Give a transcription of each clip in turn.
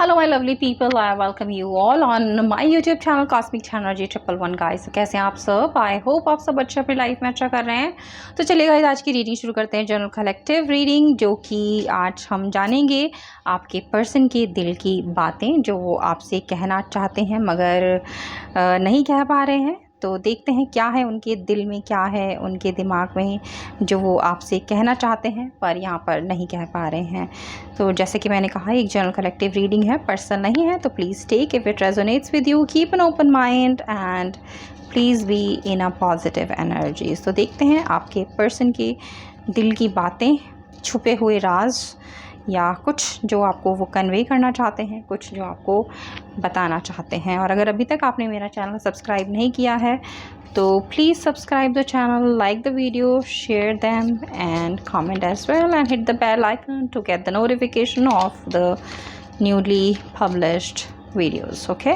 Hello my lovely people, I welcome you all on my YouTube channel cosmic channel G111 guys. कैसे हैं आप सब? I hope आप सब अच्छा अपनी लाइफ में अच्छा कर रहे हैं। तो चलिए गाइस, आज की रीडिंग शुरू करते हैं, जनरल कलेक्टिव रीडिंग, जो कि आज हम जानेंगे आपके पर्सन के दिल की बातें जो वो आपसे कहना चाहते हैं मगर नहीं कह पा रहे हैं। तो देखते हैं क्या है उनके दिल में, क्या है उनके दिमाग में जो वो आपसे कहना चाहते हैं पर यहाँ पर नहीं कह पा रहे हैं। तो जैसे कि मैंने कहा, एक जनरल कलेक्टिव रीडिंग है, पर्सन नहीं है। तो please take if it resonates with you, keep an open mind and please be in a positive energies. तो देखते हैं आपके पर्सन के दिल की बातें, छुपे हुए राज या कुछ जो आपको वो कन्वे करना चाहते हैं, कुछ जो आपको बताना चाहते हैं। और अगर अभी तक आपने मेरा चैनल सब्सक्राइब नहीं किया है तो please subscribe the channel, like the video, share them and comment as well and hit the bell icon to get the notification of the newly published videos. Okay,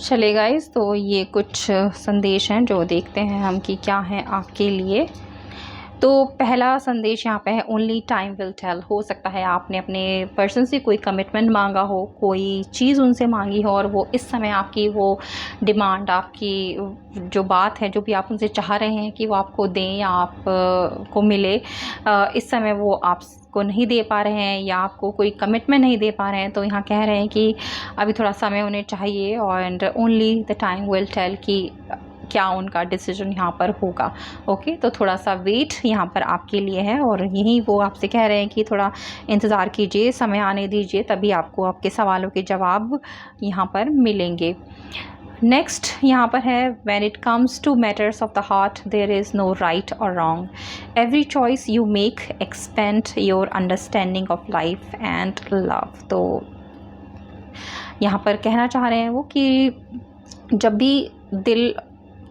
चले गाइस, तो ये कुछ संदेश हैं जो देखते हैं हम कि क्या है आपके लिए। तो पहला संदेश यहाँ पे है, ओनली टाइम विल टेल। हो सकता है आपने अपने पर्सन से कोई कमिटमेंट मांगा हो, कोई चीज़ उनसे मांगी हो और वो इस समय आपकी वो डिमांड, आपकी जो बात है, जो भी आप उनसे चाह रहे हैं कि वो आपको दें या आप को मिले, इस समय वो आपको नहीं दे पा रहे हैं या आपको कोई कमिटमेंट नहीं दे पा रहे हैं। तो यहाँ कह रहे हैं कि अभी थोड़ा समय उन्हें चाहिए और only the time will tell कि क्या उनका डिसीजन यहाँ पर होगा। ओके, तो थोड़ा सा वेट यहाँ पर आपके लिए है और यही वो आपसे कह रहे हैं कि थोड़ा इंतज़ार कीजिए, समय आने दीजिए, तभी आपको आपके सवालों के जवाब यहाँ पर मिलेंगे। नेक्स्ट यहाँ पर है, when it comes to matters of the heart there is no right और wrong. Every choice you make expand your understanding of life and love. तो यहाँ पर कहना चाह रहे हैं वो कि जब भी दिल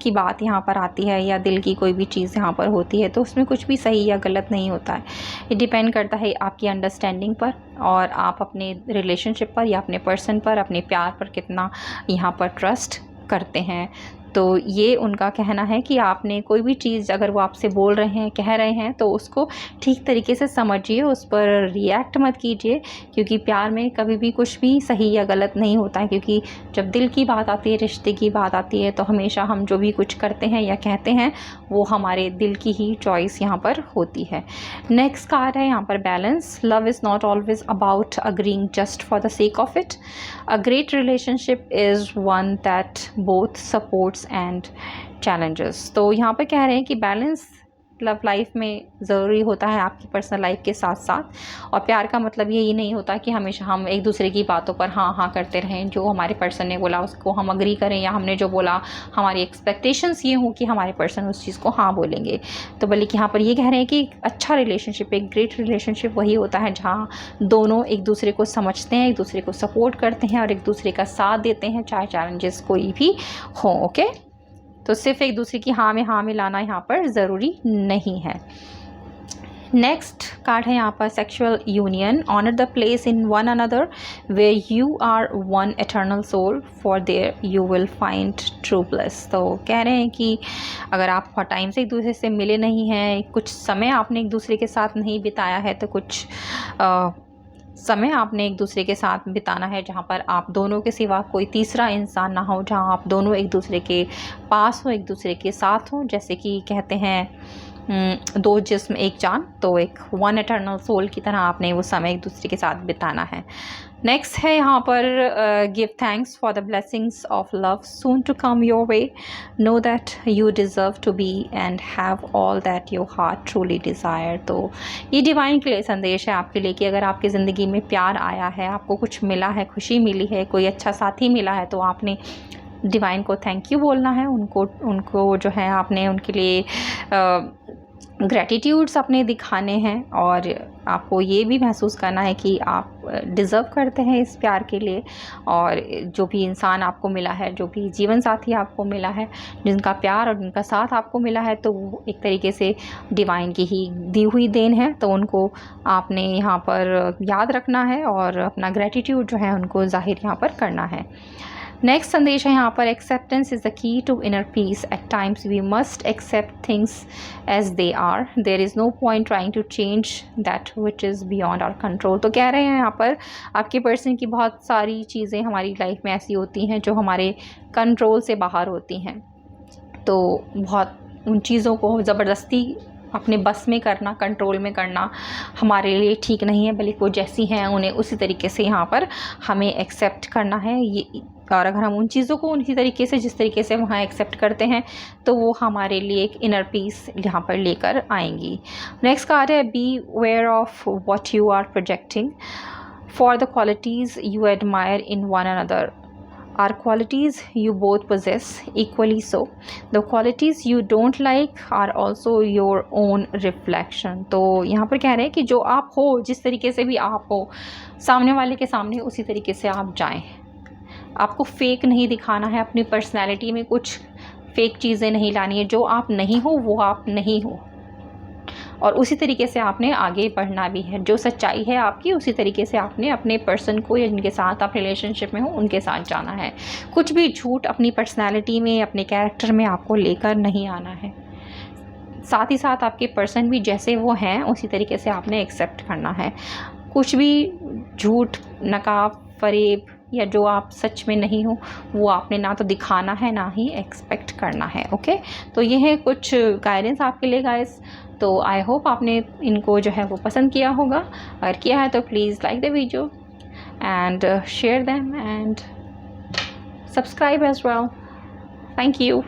की बात यहाँ पर आती है या दिल की कोई भी चीज़ यहाँ पर होती है तो उसमें कुछ भी सही या गलत नहीं होता है। ये डिपेंड करता है आपकी अंडरस्टैंडिंग पर और आप अपने रिलेशनशिप पर या अपने पर्सन पर, अपने प्यार पर कितना यहाँ पर ट्रस्ट करते हैं। तो ये उनका कहना है कि आपने कोई भी चीज़ अगर वो आपसे बोल रहे हैं, कह रहे हैं, तो उसको ठीक तरीके से समझिए, उस पर रिएक्ट मत कीजिए, क्योंकि प्यार में कभी भी कुछ भी सही या गलत नहीं होता है। क्योंकि जब दिल की बात आती है, रिश्ते की बात आती है, तो हमेशा हम जो भी कुछ करते हैं या कहते हैं वो हमारे दिल की ही चॉइस यहाँ पर होती है। नेक्स्ट कार्ड है यहाँ पर, balance. Love is not always about agreeing just for the sake of it. A great relationship is one that both supports and challenges. तो यहाँ पे कह रहे हैं कि बैलेंस लव लाइफ में ज़रूरी होता है आपकी पर्सनल लाइफ के साथ साथ। और प्यार का मतलब यही नहीं होता कि हमेशा हम एक दूसरे की बातों पर हाँ हाँ करते रहें, जो हमारे पर्सन ने बोला उसको हम अग्री करें, या हमने जो बोला हमारी एक्सपेक्टेशंस ये हों कि हमारे पर्सन उस चीज़ को हाँ बोलेंगे। तो बल्कि यहाँ पर ये कह रहे हैं कि अच्छा रिलेशनशिप, एक ग्रेट रिलेशनशिप वही होता है जहाँ दोनों एक दूसरे को समझते हैं, एक दूसरे को सपोर्ट करते हैं और एक दूसरे का साथ देते हैं, चाहे चैलेंजेस कोई भी हो। ओके, तो सिर्फ एक दूसरे की हाँ में हाँ मिलाना यहाँ पर ज़रूरी नहीं है। नेक्स्ट कार्ड है यहाँ पर, sexual union. Honour the place in one another where you are one eternal soul, for there you will find true bliss. तो कह रहे हैं कि अगर आप बहुत टाइम से एक दूसरे से मिले नहीं हैं, कुछ समय आपने एक दूसरे के साथ नहीं बिताया है, तो कुछ समय आपने एक दूसरे के साथ बिताना है जहाँ पर आप दोनों के सिवा कोई तीसरा इंसान ना हो, जहाँ आप दोनों एक दूसरे के पास हो, एक दूसरे के साथ हो। जैसे कि कहते हैं दो जिस्म एक जान, तो एक वन एटर्नल सोल की तरह आपने वो समय एक दूसरे के साथ बिताना है। नेक्स्ट है यहाँ पर, give thanks for the blessings of love soon to come your way. Know that you deserve to be and have all that your heart truly desire. तो ये डिवाइन के लिए संदेश है आपके लिए कि अगर आपकी ज़िंदगी में प्यार आया है, आपको कुछ मिला है, खुशी मिली है, कोई अच्छा साथी मिला है, तो आपने डिवाइन को थैंक यू बोलना है। उनको जो है आपने उनके लिए ग्रैटिट्यूड्स अपने दिखाने हैं और आपको ये भी महसूस करना है कि आप डिज़र्व करते हैं इस प्यार के लिए। और जो भी इंसान आपको मिला है, जो भी जीवन साथी आपको मिला है, जिनका प्यार और जिनका साथ आपको मिला है, तो वो एक तरीके से डिवाइन की ही दी हुई देन है। तो उनको आपने यहाँ पर याद रखना है और अपना ग्रैटिट्यूड जो है उनको ज़ाहिर यहाँ पर करना है। नेक्स्ट संदेश है यहाँ पर, acceptance is the key to inner peace. At times we must accept things as they are, there is no point trying to change that which is beyond our control. तो कह रहे हैं यहाँ पर आपके पर्सन की बहुत सारी चीज़ें हमारी लाइफ में ऐसी होती हैं जो हमारे कंट्रोल से बाहर होती हैं। तो बहुत उन चीज़ों को ज़बरदस्ती अपने बस में करना, कंट्रोल में करना हमारे लिए ठीक नहीं है, बल्कि वो जैसी हैं उन्हें उसी तरीके से यहाँ पर हमें एक्सेप्ट करना है। ये और अगर हम उन चीज़ों को उसी तरीके से, जिस तरीके से वहाँ एक्सेप्ट करते हैं, तो वो हमारे लिए एक इनर पीस यहाँ पर लेकर आएंगी। नेक्स्ट कार्ड है, be aware of what you are projecting for the qualities you admire in one another are qualities you both possess equally so. The qualities you don't like are also your own reflection. तो यहाँ पर कह रहे हैं कि जो आप हो, जिस तरीके से भी आप हो, सामने वाले के सामने उसी तरीके से आप जाएं। आपको फेक नहीं दिखाना है, अपनी पर्सनैलिटी में कुछ फेक चीज़ें नहीं लानी है। जो आप नहीं हो वो आप नहीं हो, और उसी तरीके से आपने आगे बढ़ना भी है। जो सच्चाई है आपकी, उसी तरीके से आपने अपने पर्सन को या जिनके साथ आप रिलेशनशिप में हो उनके साथ जाना है। कुछ भी झूठ अपनी पर्सनैलिटी में, अपने कैरेक्टर में आपको लेकर नहीं आना है। साथ ही साथ आपके पर्सन भी जैसे वो हैं उसी तरीके से आपने एक्सेप्ट करना है। कुछ भी झूठ, नकाब, फरेब या जो आप सच में नहीं हो वो आपने ना तो दिखाना है ना ही एक्सपेक्ट करना है। ओके, तो ये है कुछ गाइडेंस आपके लिए गाइस। तो आई होप आपने इनको जो है वो पसंद किया होगा। अगर किया है तो please like the video and share them and subscribe as well. Thank you.